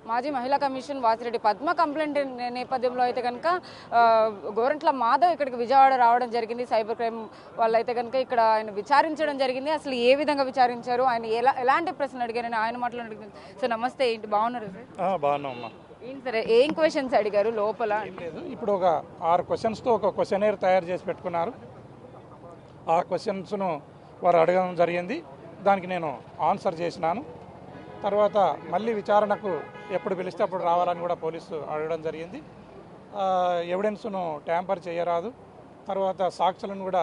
మాజీ మహిళా commission Vasireddy Padma complaint నేపథ్యంలో అయితే కనుక గోరంట్ల మాధవ్ ఇక్కడికి విజయవాడ రావడం జరిగింది. సైబర్ క్రైమ్ వాళ్ళు అయితే కనుక ఇక్కడ ఆయన విచారించడం జరిగింది. అసలు ఏ విధంగా విచారించారు, ఆయన ఎలాంటి ప్రశ్నలు అడిగారని ఆయన మాట్లాడుతుంది. సో నమస్తే, ఏంటి బాగున్నారు సార్? బాగున్నామ్మా. ఏంటి సరే ఏం క్వశ్చన్స్ అడిగారు లోపల? లేదు, ఇప్పుడు ఒక 6 క్వశ్చన్స్తో ఒక క్వశ్చనేర్ తయారు చేసి పెట్టుకున్నారు. ఆ క్వశ్చన్స్ను వారు అడగడం జరిగింది. దానికి నేను ఆన్సర్ చేసినాను. తర్వాత మళ్ళీ విచారణకు ఎప్పుడు పిలిస్తే అప్పుడు రావాలని కూడా పోలీసు అడగడం జరిగింది. ఎవిడెన్స్ను ట్యాంపర్ చేయరాదు, తర్వాత సాక్షులను కూడా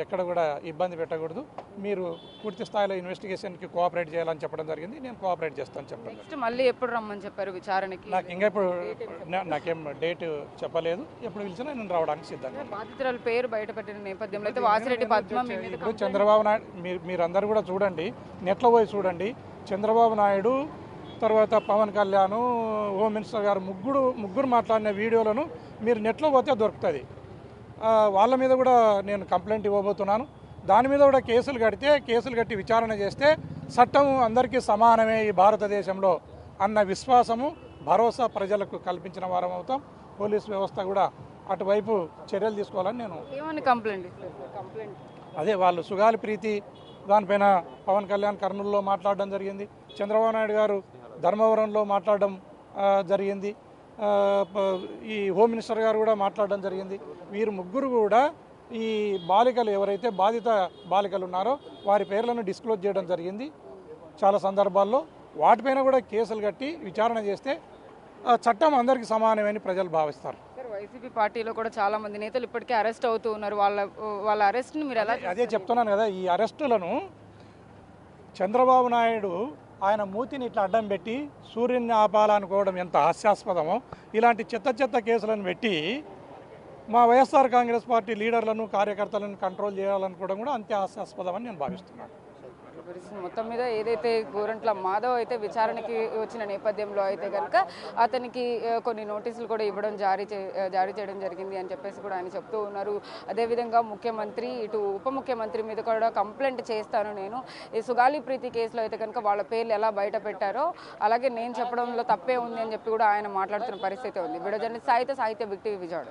ఎక్కడ కూడా ఇబ్బంది పెట్టకూడదు, మీరు పూర్తి స్థాయిలో ఇన్వెస్టిగేషన్కి కోఆపరేట్ చేయాలని చెప్పడం జరిగింది. నేను కోఆపరేట్ చేస్తాను చెప్పడం. నెక్స్ట్ మళ్ళీ ఎప్పుడు రమ్మని చెప్పారు విచారణకి? నాకు ఇంకా ఇప్పుడు నాకేం డేట్ చెప్పలేదు. ఎప్పుడు పిలిచినా నేను రావడానికి సిద్ధంగా. బాధితురాల పేరు బయటపెట్టిన నేపథ్యంలో అయితే వాసిరెడ్డి పద్మ ఇప్పుడు చంద్రబాబు నాయుడు మీరందరూ కూడా చూడండి, నెట్లో పోయి చూడండి. చంద్రబాబు నాయుడు తర్వాత పవన్ కళ్యాణ్, హోమ్ మినిస్టర్ గారు ముగ్గురు మాట్లాడిన వీడియోలను మీరు నెట్లో పోతే దొరుకుతుంది. వాళ్ళ మీద కూడా నేను కంప్లైంట్ ఇవ్వబోతున్నాను. దాని మీద కూడా కేసులు కట్టి విచారణ చేస్తే చట్టం అందరికీ సమానమే ఈ భారతదేశంలో అన్న విశ్వాసము, భరోసా ప్రజలకు కల్పించిన వారం అవుతాం. పోలీస్ వ్యవస్థ కూడా అటువైపు చర్యలు తీసుకోవాలని నేను కంప్లైంట్ అదే వాళ్ళు సుగాలి ప్రీతి దానిపైన పవన్ కళ్యాణ్ కర్నూలులో మాట్లాడడం జరిగింది. చంద్రబాబు నాయుడు గారు ధర్మవరంలో మాట్లాడడం జరిగింది. ఈ హోమ్ మినిస్టర్ గారు కూడా మాట్లాడడం జరిగింది. వీరు ముగ్గురు కూడా ఈ బాలికలు ఎవరైతే బాధిత బాలికలు ఉన్నారో వారి పేర్లను డిస్క్లోజ్ చేయడం జరిగింది చాలా సందర్భాల్లో. వాటిపైన కూడా కేసులు కట్టి విచారణ చేస్తే చట్టం అందరికీ సమానమని ప్రజలు భావిస్తారు. వైసీపీ పార్టీలో కూడా చాలా మంది నేతలు ఇప్పటికే అరెస్ట్ అవుతూ ఉన్నారు. వాళ్ళ అరెస్ట్ని మీరు ఎలా? అదే చెప్తున్నాను కదా, ఈ అరెస్టులను చంద్రబాబు నాయుడు ఆయన మూతిని ఇట్లా అడ్డం పెట్టి సూర్యుని ఆపాలనుకోవడం ఎంత హాస్యాస్పదమో, ఇలాంటి చెత్త కేసులను పెట్టి మా వైఎస్ఆర్ కాంగ్రెస్ పార్టీ లీడర్లను కార్యకర్తలను కంట్రోల్ చేయాలనుకోవడం కూడా అంతే హాస్యాస్పదం అని నేను భావిస్తున్నాను. మొత్తం మీద ఏదైతే గోరంట్ల మాధవ్ అయితే విచారణకి వచ్చిన నేపథ్యంలో అయితే కనుక అతనికి కొన్ని నోటీసులు కూడా ఇవ్వడం జారీ చేయడం జరిగింది అని చెప్పేసి కూడా ఆయన చెప్తూ ఉన్నారు. అదేవిధంగా ముఖ్యమంత్రి ఇటు ఉప ముఖ్యమంత్రి మీద కూడా కంప్లైంట్ చేస్తాను నేను. ఈ సుగాలి ప్రీతి కేసులో అయితే కనుక వాళ్ళ పేర్లు ఎలా బయట పెట్టారో అలాగే నేను చెప్పడంలో తప్పే ఉంది అని చెప్పి కూడా ఆయన మాట్లాడుతున్న పరిస్థితి ఉంది. వీడియో జర్నలిస్ట్ సాహిత్య బిగ్ టీవీ విజయవాడ.